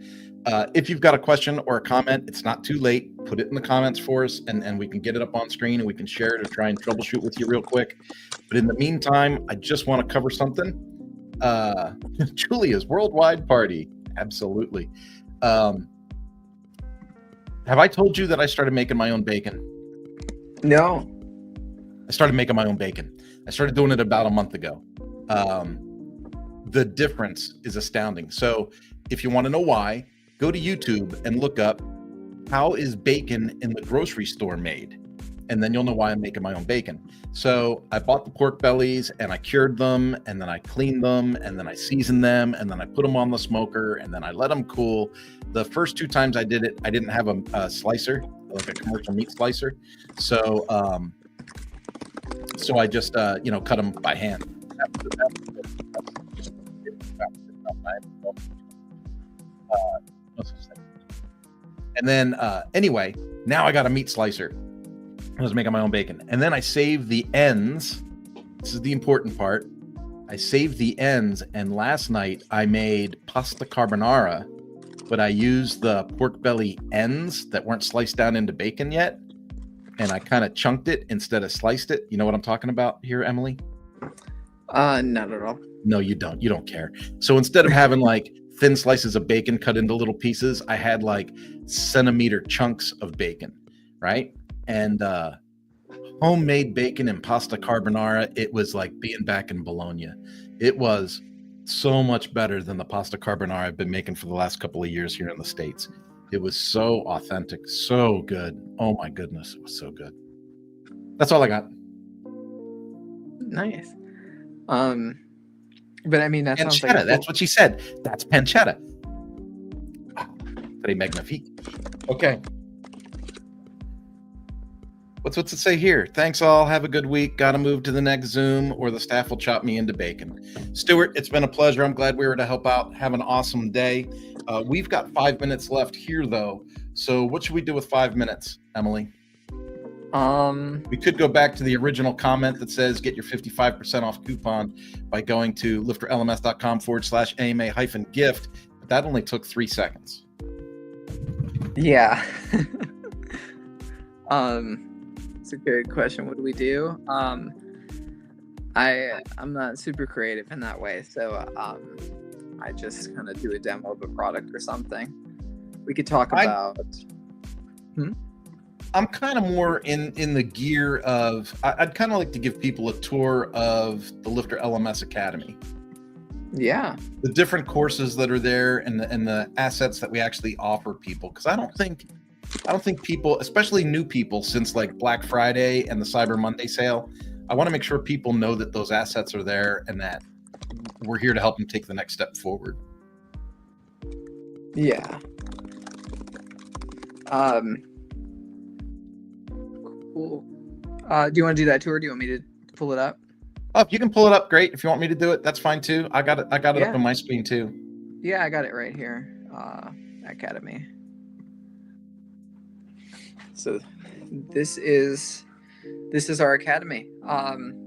If you've got a question or a comment, it's not too late. Put it in the comments for us, and we can get it up on screen, and we can share it or try and troubleshoot with you real quick. But in the meantime, I just want to cover something. Julia's worldwide party. Absolutely. Have I told you that I started making my own bacon? No. I started making my own bacon. I started doing it about a month ago. The difference is astounding. So if you want to know why, go to YouTube and look up how is bacon in the grocery store made, and then you'll know why I'm making my own bacon. So I bought the pork bellies and I cured them, and then I cleaned them, and then I seasoned them, and then I put them on the smoker, and then I let them cool. The first 2 times I did it, I didn't have a slicer, like a commercial meat slicer. So I just cut them by hand. And then anyway, now I got a meat slicer. I was making my own bacon, and then I saved the ends. This is the important part. I saved the ends, and last night I made pasta carbonara, but I used the pork belly ends that weren't sliced down into bacon yet, and I kind of chunked it instead of sliced it. You know what I'm talking about here, Emily? Not at all. No, you don't. You don't care. So instead of having like thin slices of bacon cut into little pieces, I had like centimeter chunks of bacon, right? And homemade bacon and pasta carbonara, it was like being back in Bologna. It was so much better than the pasta carbonara I've been making for the last couple of years here in the States. It was so authentic, so good. Oh my goodness, it was so good. That's all I got. Nice. But I mean, that sounds like Pancetta, that's what she said. That's pancetta. Très magnifique. Okay. What's it say here? Thanks all. Have a good week. Got to move to the next Zoom or the staff will chop me into bacon. Stuart, it's been a pleasure. I'm glad we were to help out. Have an awesome day. We've got 5 minutes left here, though. So what should we do with 5 minutes, Emily? We could go back to the original comment that says get your 55% off coupon by going to lifterlms.com/AMA-gift. But that only took 3 seconds. Yeah. It's a good question. What do we do? I'm not super creative in that way, so I just kind of do a demo of a product or something. We could talk about. I'm kind of more in the gear of I'd kind of like to give people a tour of the LifterLMS Academy. Yeah. The different courses that are there and the assets that we actually offer people, because I don't think people, especially new people, since like Black Friday and the Cyber Monday sale, I want to make sure people know that those assets are there and that we're here to help them take the next step forward. Yeah. Cool. Do you want to do that tour? Do you want me to pull it up? Oh, if you can pull it up, great. If you want me to do it, that's fine too. I got it Yeah. up on my screen too. Yeah, I got it right here. Academy. So this is our academy.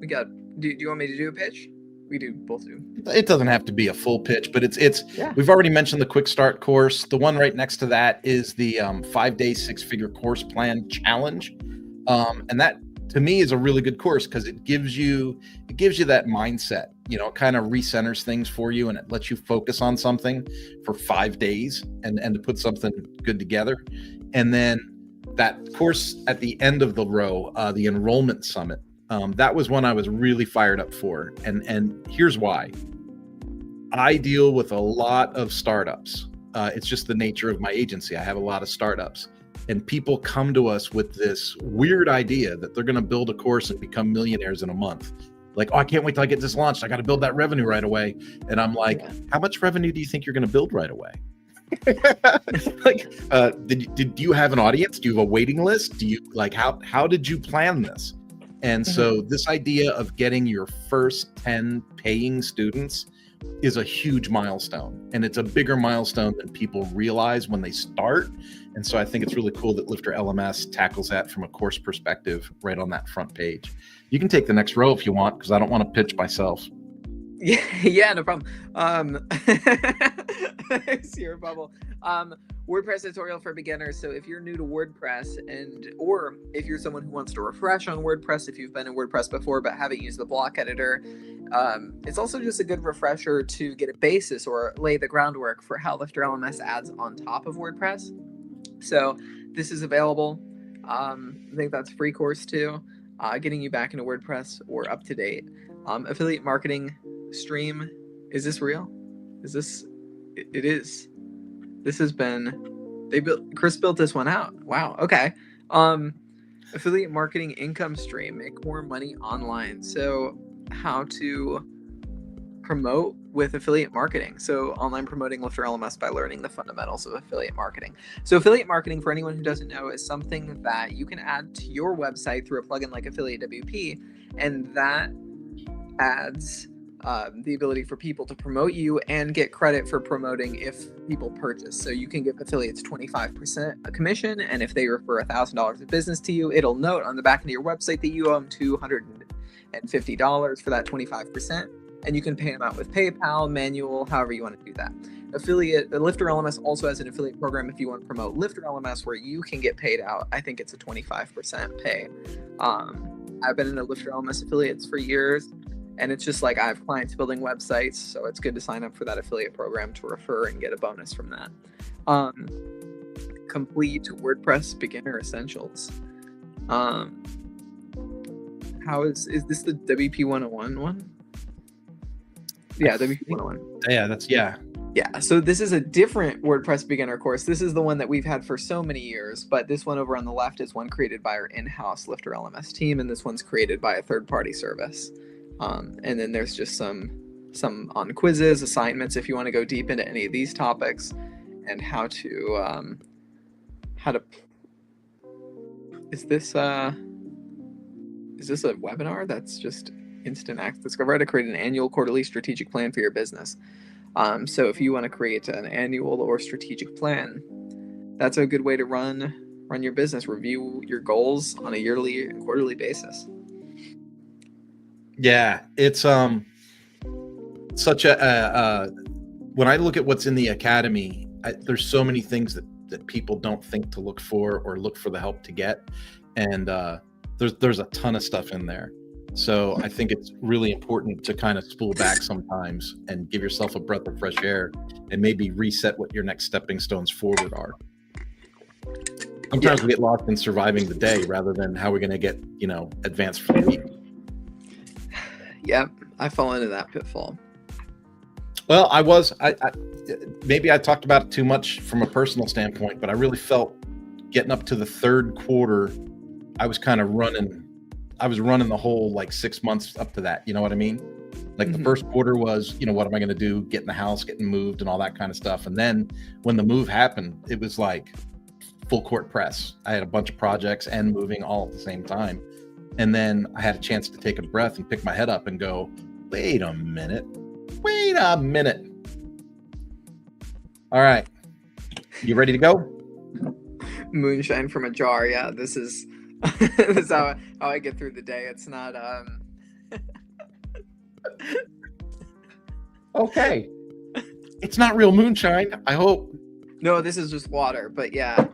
We got. Do you want me to do a pitch? We do both do. It doesn't have to be a full pitch, but it's Yeah. We've already mentioned the quick start course. The one right next to that is the 5-day 6-figure course plan challenge. And that to me is a really good course because it gives you that mindset You know, it kind of recenters things for you, and it lets you focus on something for 5 days and to put something good together. And then that course at the end of the row, the enrollment summit, that was one I was really fired up for. And here's why. I deal with a lot of startups. It's just the nature of my agency. I have a lot of startups, and people come to us with this weird idea that they're going to build a course and become millionaires in a month. Like, oh, I can't wait till I get this launched. I got to build that revenue right away. And I'm like, how much revenue do you think you're going to build right away? Like, did you have an audience? Do you have a waiting list? Do you like, how did you plan this? And so this idea of getting your first 10 paying students is a huge milestone, and it's a bigger milestone than people realize when they start. And so I think it's really cool that LifterLMS tackles that from a course perspective right on that front page. You can take the next row if you want, because I don't want to pitch myself. Yeah, no problem. Zero bubble. WordPress tutorial for beginners. So if you're new to WordPress, or if you're someone who wants to refresh on WordPress, if you've been in WordPress before but haven't used the block editor, it's also just a good refresher to get a basis or lay the groundwork for how LifterLMS adds on top of WordPress. So this is available. I think that's a free course too, getting you back into WordPress or up to date. Affiliate marketing stream. Is this real? Is this? It is. This has been. Chris built this one out. Wow. Okay. Affiliate marketing income stream. Make more money online. So how to promote with affiliate marketing. So online promoting LifterLMS by learning the fundamentals of affiliate marketing. So affiliate marketing, for anyone who doesn't know, is something that you can add to your website through a plugin like Affiliate WP, and that adds the ability for people to promote you and get credit for promoting if people purchase. So you can give affiliates 25% a commission, and if they refer $1,000 of business to you, it'll note on the back end of your website that you owe them $250 for that 25%, and you can pay them out with PayPal, manual, however you want to do that. LifterLMS also has an affiliate program if you want to promote LifterLMS, where you can get paid out. I think it's a 25% pay. I've been in LifterLMS affiliates for years, and it's just like I have clients building websites, so it's good to sign up for that affiliate program to refer and get a bonus from that. Complete WordPress beginner essentials. How is this the WP 101 one? Yeah, WP 101. Yeah. Yeah, so this is a different WordPress beginner course. This is the one that we've had for so many years, but this one over on the left is one created by our in-house LifterLMS team, and this one's created by a third-party service. And then there's just some on quizzes, assignments, if you want to go deep into any of these topics, and how to is this a webinar that's just instant access? Discover how to create an annual, quarterly strategic plan for your business. So if you want to create an annual or strategic plan, that's a good way to run your business. Review your goals on a yearly and quarterly basis. Yeah, it's such a when I look at what's in the academy, there's so many things that people don't think to look for or look for the help to get, and there's a ton of stuff in there. So I think it's really important to kind of spool back sometimes and give yourself a breath of fresh air and maybe reset what your next stepping stones forward are. Sometimes we get lost in surviving the day rather than how we're going to get, advanced for the week. Yep, I fall into that pitfall. Well, I maybe I talked about it too much from a personal standpoint, but I really felt getting up to the third quarter, I was kind of running the whole 6 months up to that. You know what I mean? The first quarter was, what am I going to do? Get in the house, getting moved and all that kind of stuff. And then when the move happened, it was like full court press. I had a bunch of projects and moving all at the same time. And then I had a chance to take a breath and pick my head up and go, wait a minute. All right. You ready to go? Moonshine from a jar. Yeah, this is this is how I get through the day. It's not Okay. It's not real moonshine, I hope. No, this is just water, but yeah.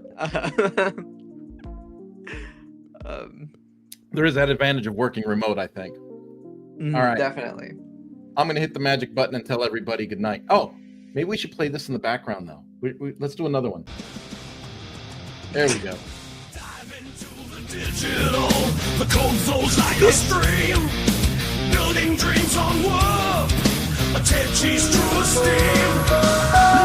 There is that advantage of working remote, I think. All right. Definitely. I'm going to hit the magic button and tell everybody good night. Oh, maybe we should play this in the background, though. Let's do another one. There we go. Dive into the digital. The code flows like a stream. Building dreams on warp. A TED cheese through a steam.